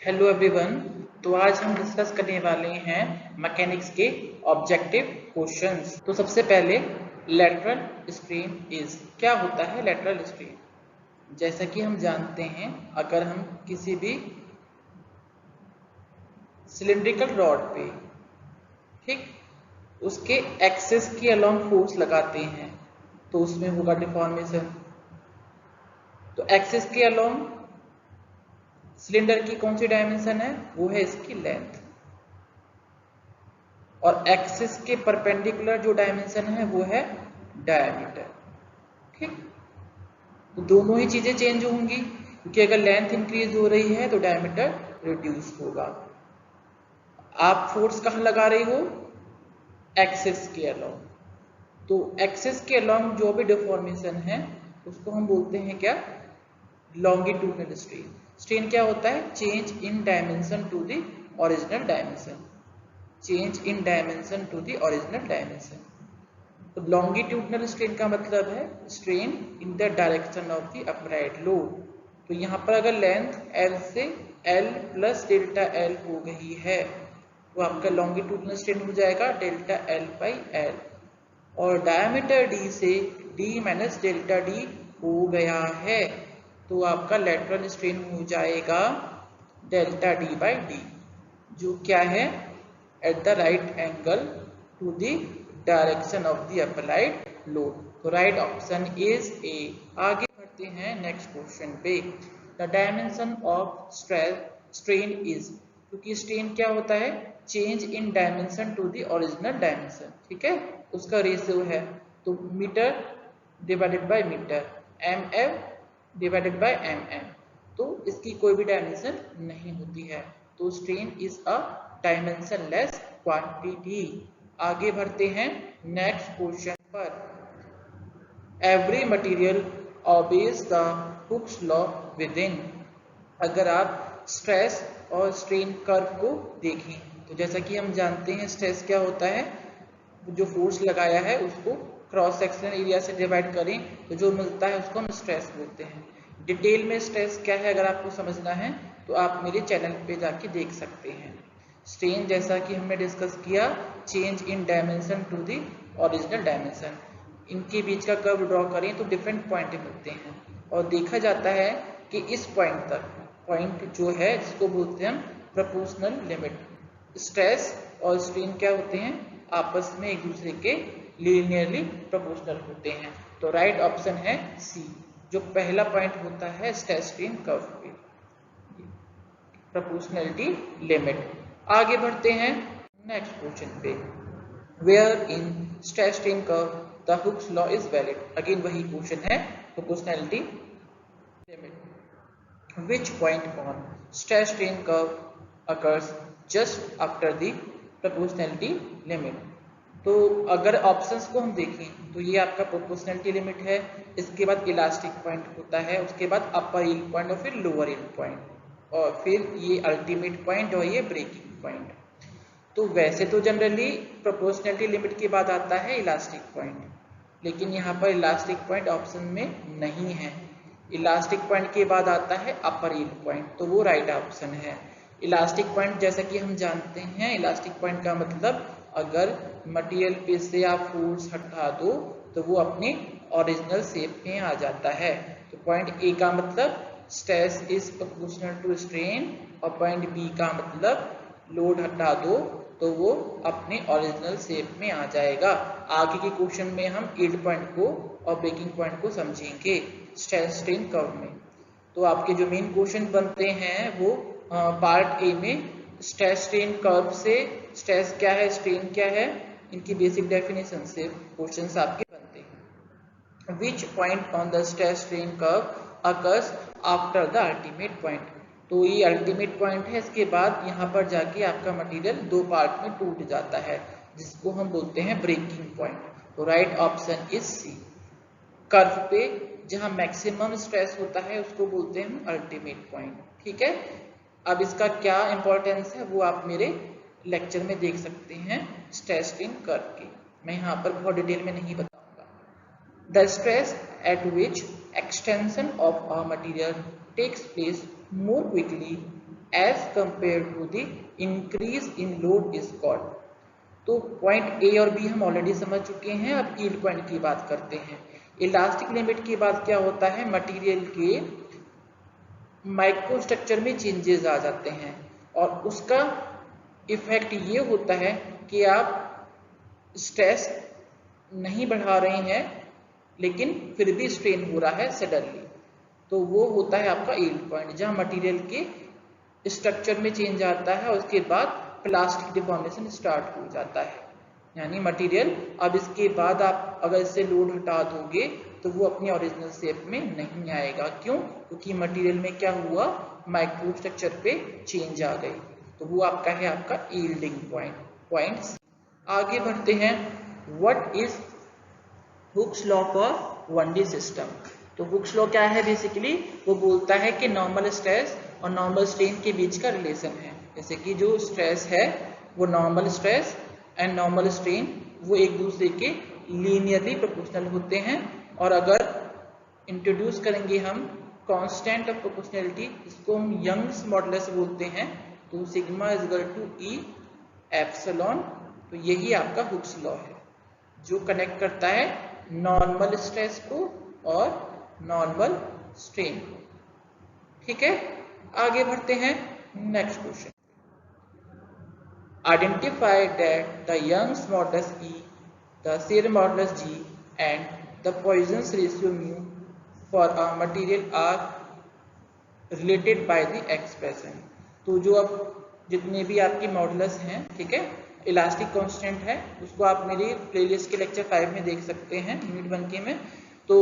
Hello everyone. तो आज हम डिस्कस करने वाले हैं मैकेनिक्स के ऑब्जेक्टिव क्वेश्चंस। तो सबसे पहले लेटरल स्ट्रेन इज क्या होता है? लेटरल स्ट्रेन जैसा कि हम जानते हैं, अगर हम किसी भी सिलिंड्रिकल रॉड पे ठीक उसके एक्सिस के अलोंग फोर्स लगाते हैं तो उसमें होगा डिफॉर्मेशन। तो एक्सिस के अलोंग सिलेंडर की कौन सी डायमेंशन है? वो है इसकी लेंथ। और एक्सिस के परपेंडिकुलर जो डायमेंशन है वो है डायमीटर। ठीक, तो दोनों ही चीजें चेंज होंगी क्योंकि अगर लेंथ इंक्रीज हो रही है तो डायमीटर रिड्यूस होगा। आप फोर्स कहाँ लगा रही हो? एक्सिस के अलोंग। तो एक्सिस के अलोंग जो भी डिफॉर्मेशन है उसको हम बोलते हैं क्या? Longitudinal strain. स्ट्रेन क्या होता है? Change in dimension to the original dimension. Change in dimension to the original dimension. तो लॉन्गिट्यूडनल स्ट्रेन का मतलब है strain in the direction of the applied load. तो यहाँ पर अगर लेंथ L से L प्लस डेल्टा L हो गई है तो आपका लॉन्गिट्यूडनल स्ट्रेन हो जाएगा डेल्टा L बाई L। और डायमीटर D से D माइनस डेल्टा D हो गया है तो आपका लेटरल स्ट्रेन हो जाएगा डेल्टा D बाई D, जो क्या है? At the right angle to the direction of the applied load. तो राइट ऑप्शन इज ए। आगे बढ़ते हैं नेक्स्ट क्वेश्चन पे। The dimension of strain is, क्योंकि स्ट्रेन क्या होता है? Change in dimension to the original dimension. ठीक है, उसका रेशियो है तो metre divided by metre, mm divided by mm। तो इसकी कोई भी डायमेंशन नहीं होती है, तो strain is a dimensionless quantity. आगे बढ़ते हैं नेक्स्ट क्वेश्चन पर। Every material obeys the Hooke's law with in. अगर आप स्ट्रेस और स्ट्रेन कर्व को देखें तो जैसा कि हम जानते हैं स्ट्रेस क्या होता है? जो फोर्स लगाया है उसको क्रॉस सेक्शनल एरिया से डिवाइड करें तो जो मिलता है उसको हम स्ट्रेस बोलते हैं। डिटेल में स्ट्रेस क्या है अगर आपको समझना है तो आप मेरे चैनल पे जाके देख सकते हैं। स्ट्रेन जैसा कि हमने डिस्कस किया, change in dimension to the original dimension. इनके बीच का कर्व ड्रॉ करें तो डिफरेंट पॉइंट मिलते हैं और देखा जाता है कि इस पॉइंट तक, पॉइंट जो है जिसको बोलते हैं हम प्रोपोर्शनल लिमिट, स्ट्रेस और स्ट्रेन क्या होते हैं? आपस में एक दूसरे के लीनियरली प्रोपोर्शनल होते हैं। तो राइट ऑप्शन है सी, जो पहला पॉइंट होता है स्ट्रेस स्ट्रेन कर्व पे, प्रोपोर्शनलिटी लिमिट। आगे बढ़ते हैं नेक्स्ट क्वेश्चन पे। Where in stress strain curve the Hooke's law is valid. Again वही क्वेश्चन है, proportionality limit. Which point on stress strain curve occurs just after the proportionality limit। तो अगर options को हम देखें तो ये आपका प्रोपोर्शनलिटी लिमिट है, इसके बाद इलास्टिक पॉइंट होता है, उसके बाद अपर यील्ड पॉइंट और फिर लोअर यील्ड पॉइंट और फिर ये अल्टीमेट पॉइंट और ये ब्रेकिंग पॉइंट। तो वैसे तो जनरली प्रोपोर्शनलिटी लिमिट के बाद आता है इलास्टिक पॉइंट, लेकिन यहाँ पर इलास्टिक पॉइंट ऑप्शन में नहीं है। इलास्टिक पॉइंट के बाद आता है अपर यील्ड पॉइंट, तो वो राइट ऑप्शन है। इलास्टिक पॉइंट जैसा कि हम जानते हैं, इलास्टिक पॉइंट का मतलब अगर मटेरियल पे से आप फोर्स हटा दो तो वो अपने ओरिजिनल शेप में आ जाता है। तो पॉइंट ए का मतलब stress is proportional to strain और पॉइंट बी का मतलब लोड हटा दो तो वो अपने ओरिजिनल शेप में आ जाएगा। आगे के क्वेश्चन में हम यील्ड पॉइंट को और ब्रेकिंग पॉइंट को समझेंगे स्ट्रेस स्ट्रेन कर्व में। तो आपके जो मेन क्वेश्चन बनते हैं वो पार्ट ए में स्ट्रेस स्ट्रेन कर्व से स्ट्रेस क्या है, स्ट्रेन क्या है, इनकी बेसिक डेफिनेशन से क्वेश्चंस आपके बनते हैं। विच point on the stress strain curve occurs after the ultimate point. तो ये अल्टीमेट पॉइंट है, इसके बाद यहाँ पर जाके आपका मटेरियल दो पार्ट में टूट जाता है जिसको हम बोलते हैं ब्रेकिंग पॉइंट। तो right option is C. Curve पे जहां मैक्सिमम स्ट्रेस होता है उसको बोलते हैं हम अल्टीमेट पॉइंट। ठीक है, अब इसका क्या इंपॉर्टेंस है वो आप मेरे लेक्चर में देख सकते हैं स्ट्रेस स्ट्रेन कर्व के, मैं यहाँ पर बहुत डिटेल में नहीं बताऊंगा। The stress at which extension of a material takes place more quickly as compare to the increase in load is called. तो पॉइंट ए और बी हम ऑलरेडी समझ चुके हैं। अब यील्ड पॉइंट की बात करते हैं। इलास्टिक लिमिट के बाद क्या होता है, मटेरियल के माइक्रोस्ट्रक्चर में चेंजेस आ जाते हैं और उसका इफेक्ट ये होता है कि आप स्ट्रेस नहीं बढ़ा रहे हैं लेकिन फिर भी स्ट्रेन हो रहा है सडनली, तो वो होता है आपका यील्ड पॉइंट, जहां मटेरियल के स्ट्रक्चर में चेंज आता है और उसके बाद प्लास्टिक डिफॉर्मेशन स्टार्ट हो जाता है। यानी मटेरियल अब इसके बाद आप अगर इससे लोड हटा दोगे तो वो अपनी ओरिजिनल शेप में नहीं आएगा। क्यों? क्योंकि मटेरियल में क्या हुआ, माइक्रो स्ट्रक्चर पे चेंज आ गई। तो वो आपका है आपका यील्डिंग पॉइंट्स। आगे बढ़ते हैं। What is Hooke's law for 1D system? तो हुक्स लॉ क्या है? बेसिकली वो बोलता है कि नॉर्मल स्ट्रेस और नॉर्मल स्ट्रेन के बीच का रिलेशन है। जैसे कि जो स्ट्रेस है वो normal stress and normal strain वो एक दूसरे के लीनियरली प्रोपोर्शनल होते हैं। और अगर इंट्रोड्यूस करेंगे हम कांस्टेंट ऑफ प्रोपोर्शनैलिटी, इसको हम यंग्स मॉडुलस बोलते हैं, तो sigma is equal to E epsilon. तो यही आपका हुक्स लॉ है जो कनेक्ट करता है नॉर्मल स्ट्रेस को और नॉर्मल स्ट्रेन को। ठीक है, आगे बढ़ते हैं next question. Identify that the Young's modulus E, the shear modulus G and the Poisson's ratio mu for a material are related by the expression. तो जो अब जितने भी आपकी मॉडुलस हैं, ठीक है, इलास्टिक कांस्टेंट है, उसको आप मेरी प्लेलिस्ट के लेक्चर 5 में देख सकते हैं, यूनिट 1 के में। तो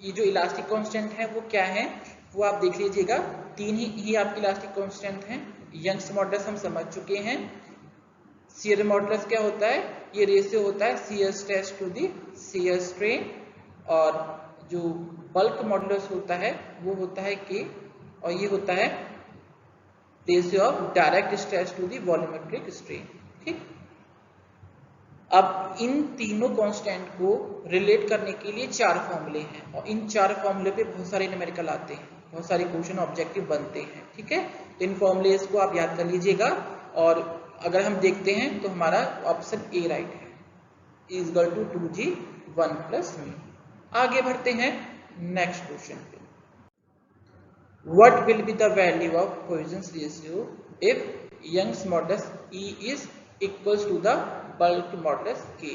ये जो इलास्टिक कांस्टेंट है वो क्या है, वो आप देख लीजिएगा। तीन ही आपकी इलास्टिक कांस्टेंट हैं। यंग्स मॉडुलस हम समझ चुके हैं। शियर मॉडुलस क्या होता है, ये रेशियो होता है shear stress to the shear strain. और जो बल्क मॉडुलस होता है वो होता है के, और ये होता है ratio of direct stress to the volumetric strain. ठीक, अब इन तीनों कांस्टेंट को रिलेट करने के लिए 4 फॉर्मूले हैं और इन 4 फॉर्मूले पे बहुत सारे न्यूमेरिकल आते हैं, बहुत सारे क्वेश्चन ऑब्जेक्टिव बनते हैं। ठीक है, तो इन फॉर्मूलेस को आप याद कर लीजिएगा। और अगर हम देखते हैं तो हमारा ऑप्शन ए राइट है, is equal to 2g 1 plus मी। आगे बढ़ते हैं नेक्स्ट क्वेश्चन पे। What will be the value of Poisson's ratio if Young's modulus E is equals to the bulk modulus K?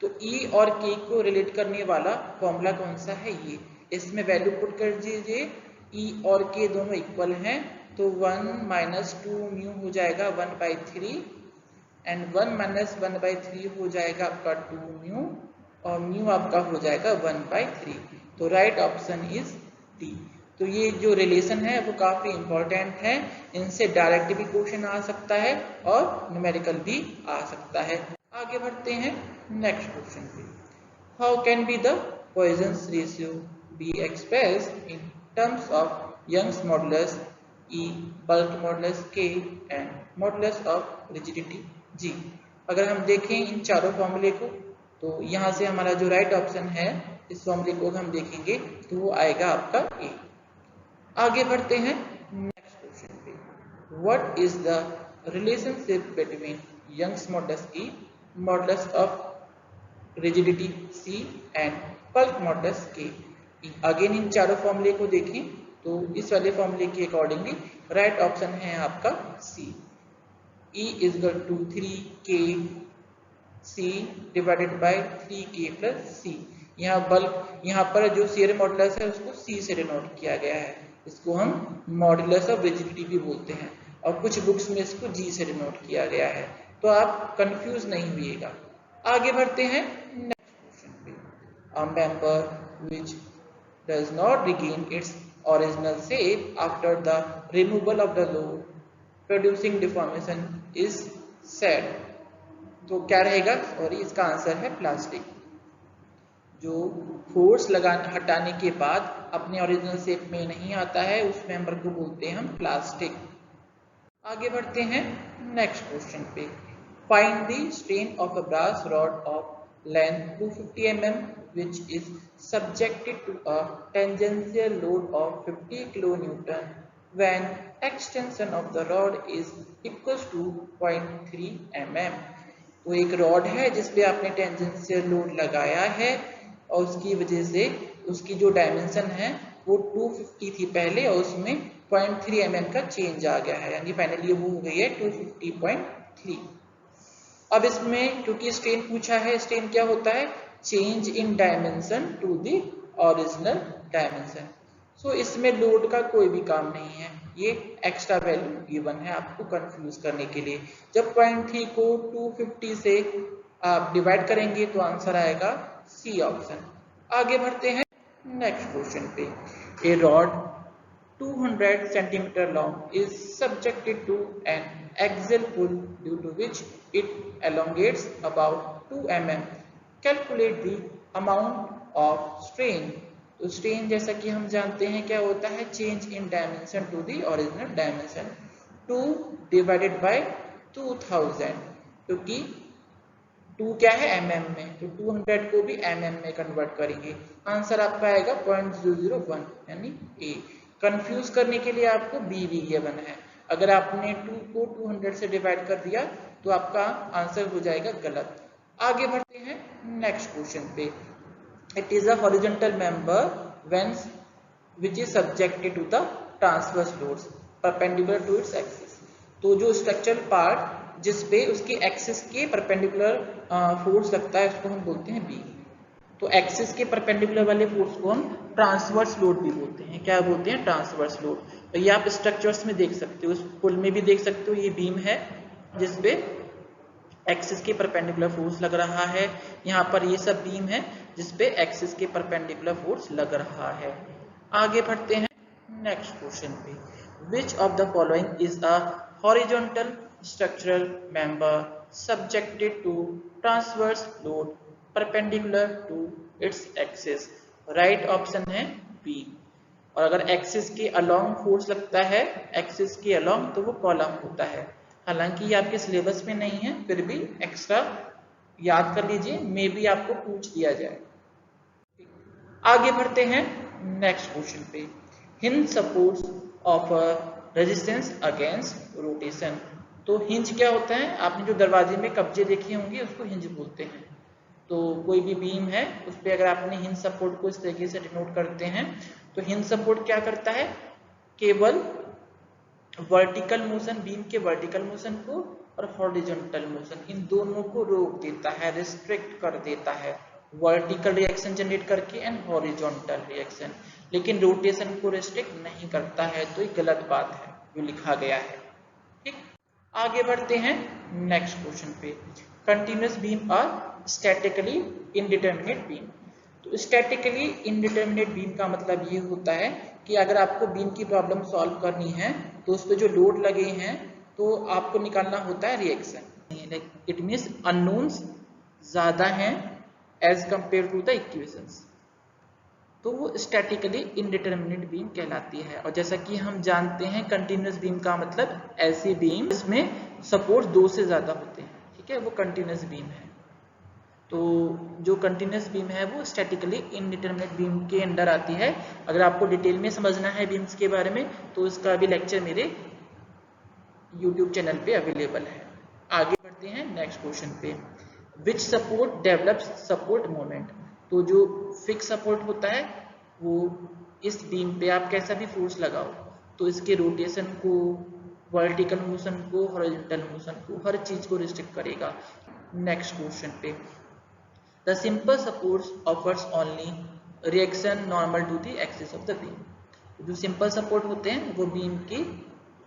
तो ई और के को रिलेट करने वाला फॉर्मूला कौन सा है, ये इसमें वैल्यू पुट कर दीजिए। ई और के दोनों इक्वल हैं, तो 1 माइनस 2 म्यू हो जाएगा 1/3 एंड 1 माइनस 1/3 हो जाएगा आपका 2 म्यू और म्यू आपका हो जाएगा 1/3। तो राइट ऑप्शन इज डी। तो ये जो रिलेशन है वो काफी इंपॉर्टेंट है, इनसे डायरेक्ट भी क्वेश्चन आ सकता है और न्यूमेरिकल भी आ सकता है। आगे बढ़ते हैं नेक्स्ट क्वेश्चन पे। How can be the Poisson's ratio be expressed in terms of Young's modulus E, bulk modulus K and modulus of rigidity G? अगर हम देखें इन चारों फॉर्मूले को, तो यहाँ से हमारा जो राइट ऑप्शन है इस फॉर्मूले को हम देखेंगे तो वो आएगा आपका ए। आगे बढ़ते हैं नेक्स्ट क्वेश्चन पे। What is the relationship between Young's modulus E, modulus of rigidity C and bulk modulus K? Again इन चारों फॉर्मूले को देखें तो इस वाले फॉर्मूले के अकॉर्डिंगली राइट ऑप्शन है आपका सी। E is equal to 3k C divided by 3k plus C। यहाँ पर जो शेयर मॉडुलस है उसको C से डिनोट किया गया है, इसको हम मॉडुलस ऑफ रिजिडिटी भी बोलते हैं, और कुछ बुक्स में इसको G से डिनोट किया गया है, तो आप कंफ्यूज नहीं होइएगा। आगे बढ़ते हैं नेक्स्ट क्वेश्चन पे। A member which does not regain its original shape after the removal of the load producing deformation is said। तो क्या रहेगा, और इसका आंसर है प्लास्टिक। जो फोर्स हटाने के बाद अपने ओरिजिनल शेप में नहीं आता है उस मेंबर को बोलते हैं हम प्लास्टिक। आगे बढ़ते हैं नेक्स्ट क्वेश्चन पे। Find the strain of a brass rod of length 250 mm which is subjected to a tangential load of 50 kN when extension of the rod is equals to 0.3 mm। तो एक rod है जिस पे आपने tangential load लगाया है और उसकी वजह से उसकी जो डायमेंशन है वो 250 थी पहले और उसमें 0.3 mm का चेंज आ गया है, यानी फाइनली वो हो गई है 250.3। अब इसमें क्योंकि स्ट्रेन पूछा है, स्ट्रेन क्या होता है? Change in dimension to the original dimension. So इसमें लोड का कोई भी काम नहीं है, ये एक्स्ट्रा वैल्यू गिवन है आपको कंफ्यूज करने के लिए। जब 0.3 को 250 से आप डिवाइड करेंगे तो आंसर आएगा सी ऑप्शन। आगे बढ़ते हैं नेक्स्ट क्वेश्चन पे। ए rod 200 centimeter long is subjected to an axial pull due to which it elongates about 2 mm. Calculate the amount of strain। तो स्ट्रेन जैसा कि हम जानते हैं क्या होता है? Change in dimension to the original dimension. 2 divided by 2000, क्योंकि 2 क्या है? mm में, तो 200 को भी mm में कन्वर्ट करेंगे। आंसर आपका आएगा 0.001 यानी ए। कंफ्यूज करने के लिए आपको बी भी गिवन है। अगर आपने 2 को 200 से डिवाइड कर दिया तो आपका आंसर हो जाएगा गलत। आगे बढ़ते हैं नेक्स्ट क्वेश्चन पे। It is a horizontal member when which is subjected to the transverse loads perpendicular to its axis. तो जो स्ट्रक्चरल पार्ट जिस पे उसके एक्सिस के परपेंडिकुलर फोर्स लगता है उसको हम बोलते हैं बी। तो एक्सिस के परपेंडिकुलर वाले फोर्स को हम ट्रांसवर्स लोड भी बोलते हैं। क्या बोलते हैं? Transverse load. तो ये आप स्ट्रक्चर्स में देख सकते हो, उस पुल में भी देख सकते हो। ये बीम है जिसपे एक्सिस के परपेंडिकुलर फोर्स लग रहा है। यहाँ पर ये सब बीम है जिसपे एक्सिस के परपेंडिकुलर फोर्स लग रहा है। आगे बढ़ते हैं नेक्स्ट क्वेश्चन पे। Which of the following is a horizontal structural member subjected to transverse load perpendicular to its axis? Right option है बी। और अगर एक्सिस के अलोंग फोर्स लगता है, एक्सिस के अलोंग, तो वो कॉलम होता है। हालांकि ये आपके सिलेबस में नहीं है, फिर भी एक्स्ट्रा याद कर लीजिए, मे बी आपको पूछ दिया जाए। आगे बढ़ते हैं नेक्स्ट क्वेश्चन पे। Hinge supports offer resistance against rotation. तो हिंज क्या होता है? आपने जो दरवाजे में कब्जे देखे होंगे उसको हिंज बोलते हैं। तो कोई भी बीम है उस पर अगर आपने हिंज सपोर्ट को इस तरीके से डिनोट करते हैं, तो हिंज सपोर्ट क्या करता है? केवल वर्टिकल मोशन, बीम के वर्टिकल मोशन को और हॉरिजॉन्टल मोशन, इन दोनों को रोक देता है, रिस्ट्रिक्ट कर देता है, वर्टिकल रिएक्शन जनरेट करके एंड हॉरिजॉन्टल रिएक्शन, लेकिन रोटेशन को रिस्ट्रिक्ट नहीं करता है। तो ये गलत बात है जो लिखा गया है। ठीक, आगे बढ़ते हैं नेक्स्ट क्वेश्चन पे। कंटिन्यूअस बीम और स्टैटिकली इनडिटरमिनेट बीम। तो स्टैटिकली इनडिटरमिनेट बीम का मतलब ये होता है कि अगर आपको बीम की प्रॉब्लम सॉल्व करनी है तो उस पर जो लोड लगे हैं तो आपको निकालना होता है रिएक्शन। इट मीन्स अननोन्स ज्यादा हैं as compare to the equations, तो वो स्टैटिकली इनडिटरमिनेट बीम कहलाती है। और जैसा कि हम जानते हैं कंटिन्यूअस बीम का मतलब ऐसी बीम जिसमें सपोर्ट 2 से ज्यादा होते हैं। ठीक है, वो कंटिन्यूअस बीम है। तो जो कंटिन्यूअस बीम है वो स्टैटिकली इनडिटरमिनेट बीम के अंडर आती है। अगर आपको डिटेल में समझना है बीम्स के बारे में तो इसका भी लेक्चर मेरे YouTube चैनल पे अवेलेबल है। आगे बढ़ते हैं नेक्स्ट क्वेश्चन पे। विच सपोर्ट डेवलप्स सपोर्ट मोमेंट। तो जो फिक्स सपोर्ट होता है वो इस बीम पे आप कैसा भी फोर्स लगाओ तो इसके रोटेशन को, वर्टिकल मोशन को, हॉरिजॉन्टल मोशन को, हर चीज को रिस्ट्रिक्ट करेगा। नेक्स्ट क्वेश्चन पे। The simple supports offers only reaction normal to the axis of the beam. जो सिंपल सपोर्ट होते हैं वो बीम की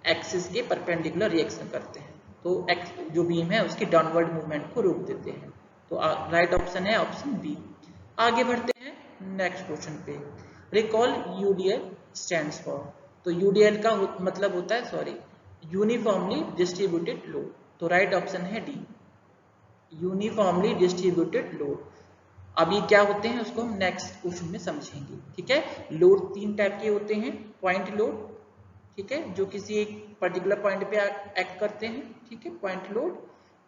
एक्सिस के परपेंडिकुलर रिएक्शन करते हैं, तो जो बीम है उसकी डाउनवर्ड मूवमेंट को रोक देते हैं। तो राइट ऑप्शन है ऑप्शन बी। आगे बढ़ते हैं नेक्स्ट क्वेश्चन पे। Recall UDL stands for. तो यूडीएल का मतलब होता है यूनिफॉर्मली डिस्ट्रीब्यूटेड लोड। तो राइट ऑप्शन है डी, यूनिफॉर्मली डिस्ट्रीब्यूटेड लोड। अभी क्या होते हैं उसको हम नेक्स्ट क्वेश्चन में समझेंगे। ठीक है, लोड 3 टाइप के होते हैं। पॉइंट लोड, ठीक है, जो किसी एक पर्टिकुलर पॉइंट पे एक्ट करते हैं। ठीक है, point load,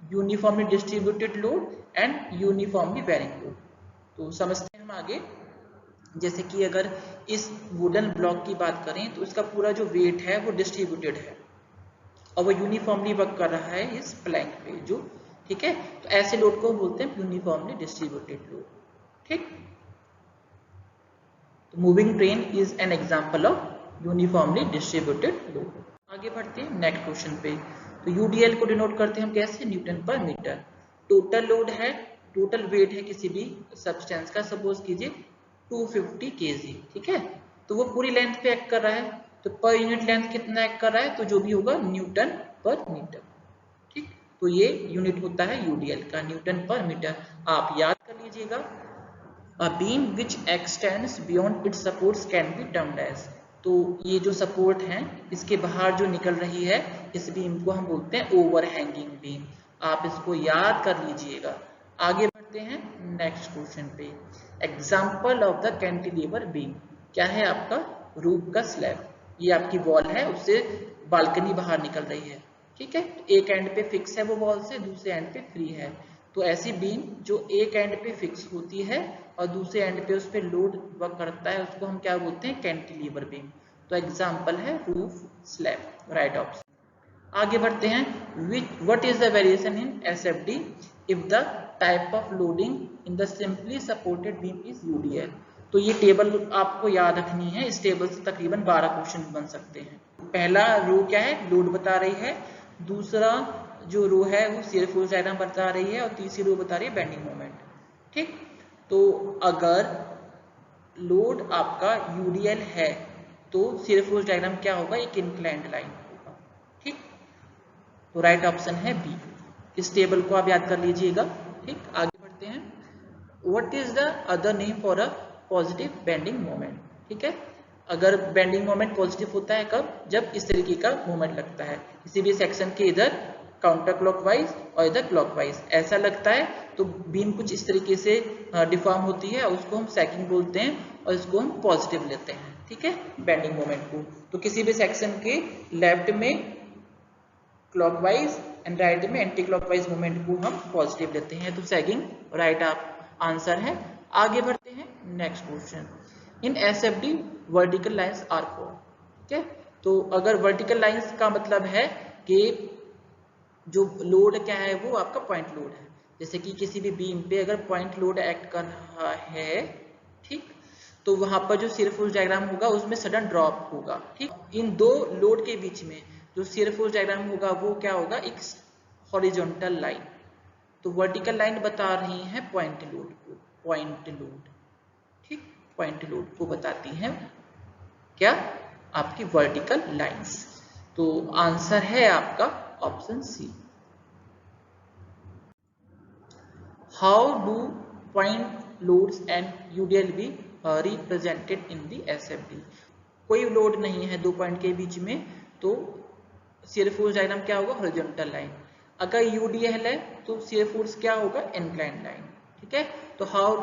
uniformly distributed load and uniformly varying load. तो समझते हैं हम आगे। जैसे कि अगर इस वुडन ब्लॉक की बात करें तो इसका पूरा जो वेट है वो डिस्ट्रीब्यूटेड है और वो यूनिफॉर्मली वर्क कर रहा है इस प्लैंक पे जो, ठीक है। तो ऐसे लोड को बोलते हैं यूनिफॉर्मली डिस्ट्रीब्यूटेड लोड, ठीक। तो moving train is an example of uniformly distributed load. आगे बढ़ते हैं नेक्स्ट क्वेश्चन पे। तो यूडीएल को डिनोट करते हैं हम कैसे, न्यूटन पर मीटर। टोटल लोड है, टोटल वेट है किसी भी सब्सटेंस का, सपोज कीजिए 250 kg, ठीक है। तो वो पूरी लेंथ पे एक्ट कर रहा है, तो पर यूनिट लेंथ कितना एक्ट कर रहा है, तो जो भी होगा न्यूटन पर मीटर, ठीक। तो ये यूनिट होता है यूडीएल का, न्यूटन पर मीटर। आप याद कर लीजिएगा, A beam which extends beyond its supports can be termed as। तो ये जो सपोर्ट हैं इसके बाहर जो निकल रही है इस बीम को हम बोलते हैं ओवरहैंगिंग बीम। आप इसको याद कर लीजिएगा। आगे बढ़ते हैं नेक्स्ट क्वेश्चन पे। Example of the cantilever beam, क्या है आपका, रूफ का स्लैब। ये आपकी वॉल है, उससे बालकनी बाहर निकल रही है, ठीक है। एक एंड पे फिक्स है वो वॉल से, दूसरे एंड पे फ्री है। तो ऐसी बीम जो एक एंड पे फिक्स होती है और दूसरे एंड पे उस पर लोड वर्क करता है उसको हम क्या बोलते हैं, कैंटिलीवर बीम। तो एग्जांपल है रूफ स्लैब, राइट ऑप्शन। आगे बढ़ते हैं, what is the variation in SFD if the type of loading in the simply supported beam is UDL. तो ये टेबल आपको याद रखनी है, इस टेबल से तकरीबन 12 क्वेश्चन बन सकते हैं। पहला रो क्या है, लोड बता रही है। दूसरा जो रो है वो शियर फोर्स डायग्राम बता रही है और तीसरी रो बता रही है बेंडिंग मोमेंट, ठीक। तो अगर लोड आपका यूडीएल है तो शियर फोर्स डायग्राम क्या होगा, एक इंक्लाइंड लाइन होगा, ठीक। तो राइट ऑप्शन है बी। इस टेबल को आप याद कर लीजिएगा, ठीक। आगे बढ़ते हैं, what is the other name for a positive bending moment, ठीक है। अगर बेंडिंग मोमेंट पॉजिटिव होता है कब, जब इस तरीके का मोमेंट लगता है किसी भी सेक्शन के इधर काउंटर क्लॉकवाइज और इधर क्लॉकवाइज ऐसा लगता है तो बीम कुछ इस तरीके से डिफॉर्म होती है, उसको हम सैगिंग बोलते हैं और इसको हम पॉजिटिव लेते हैं, ठीक है, बेंडिंग मोमेंट को। तो किसी भी सेक्शन के लेफ्ट में क्लॉकवाइज एंड राइट में एंटी क्लॉकवाइज मोमेंट को हम पॉजिटिव लेते हैं, तो सैगिंग राइट आंसर है। आगे बढ़ते हैं next question. In SFD vertical lines are form, ठीक है। तो अगर वर्टिकल लाइंस का मतलब है कि जो लोड क्या है वो आपका पॉइंट लोड है, जैसे कि किसी भी बीम पे अगर पॉइंट लोड एक्ट कर रहा है, ठीक, तो वहां पर जो शियर फोर्स डायग्राम होगा उसमें सडन ड्रॉप होगा, ठीक। इन दो लोड के बीच में जो शियर फोर्स डायग्राम होगा वो क्या होगा, एक हॉरिजॉन्टल लाइन। तो वर्टिकल लाइन बता रही है पॉइंट लोड को, पॉइंट लोड, ठीक, पॉइंट लोड को बताती है क्या, आपकी वर्टिकल लाइंस। तो आंसर है आपका option C. How do point loads and UDL be represented in the SFD. कोई लोड नहीं है दो पॉइंट के बीच में, तो शियर फोर्स डायग्राम क्या होगा, हॉरिजॉन्टल लाइन। अगर यूडीएल है तो शियर फोर्स क्या होगा, इंक्लाइंड लाइन, ठीक है। तो हाउ,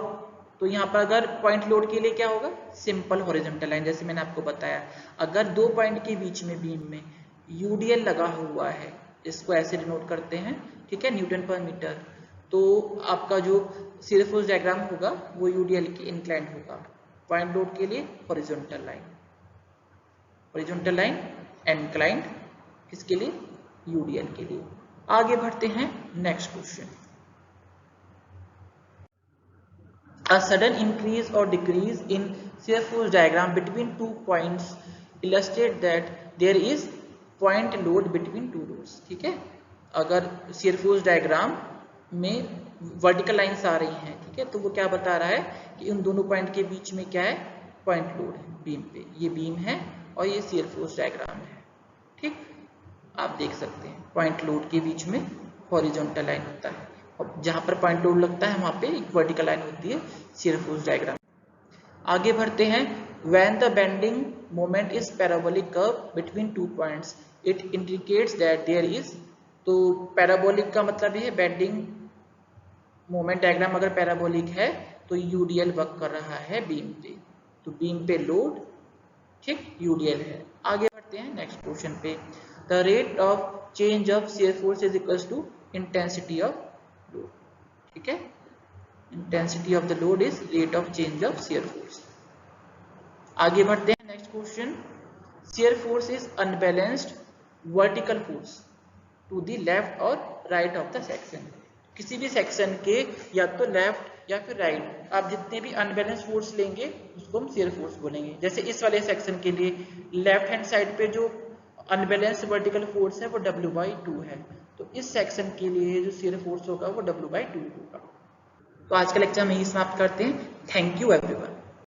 तो यहाँ पर अगर पॉइंट लोड के लिए क्या होगा, सिंपल हॉरिजॉन्टल लाइन, जैसे मैंने आपको बताया। अगर दो पॉइंट के बीच में बीम में यूडीएल लगा हुआ है, इसको ऐसे डिनोट करते हैं, ठीक है, न्यूटन पर मीटर। तो आपका जो शियर फोर्स डायग्राम होगा वो यूडीएल की इंक्लाइंड होगा। पॉइंट लोड के लिए horizontal line, horizontal line inclined, किसके लिए, यूडीएल के लिए। आगे बढ़ते हैं next question. A sudden increase or decrease in shear force diagram between 2 points illustrate that there is point load between two loads, ठीक है। अगर shear force diagram में वर्टिकल लाइंस आ रही हैं, ठीक है, तो वो क्या बता रहा है कि उन दोनों पॉइंट के बीच में क्या है, पॉइंट लोड है बीम पे। ये बीम है और ये shear force डायग्राम है, ठीक। आप देख सकते हैं पॉइंट लोड के बीच में हॉरिजॉन्टल लाइन होता है और जहां पर पॉइंट लोड लगता है वहां पे एक वर्टिकल लाइन होती है, शियर फोर्स डायग्राम। आगे बढ़ते हैं, when the bending moment is parabolic curve between two points it indicates that there is. तो पैराबोलिक का मतलब है बेंडिंग मोमेंट डायग्राम अगर पैराबोलिक है तो यूडीएल वर्क कर रहा है बीम पे, तो बीम पे लोड, ठीक, यूडीएल है। आगे बढ़ते हैं नेक्स्ट क्वेश्चन पे। The rate of change of shear force is equals to intensity of load, ठीक है। Intensity of the load is rate of change of shear force. आगे बढ़ते हैं next question. Shear force is unbalanced vertical force to the left और right of the section. किसी भी section के या तो लेफ्ट या फिर राइट आप जितने भी अनबैलेंस फोर्स लेंगे उसको हम शियर फोर्स बोलेंगे। जैसे इस वाले सेक्शन के लिए लेफ्ट हैंड साइड पे जो अनबैलेंस वर्टिकल फोर्स है वो W/2 है, तो इस सेक्शन के लिए जो शियर फोर्स होगा वो W/2 होगा। तो आज का लेक्चर हम यही समाप्त करते हैं। Thank you everyone.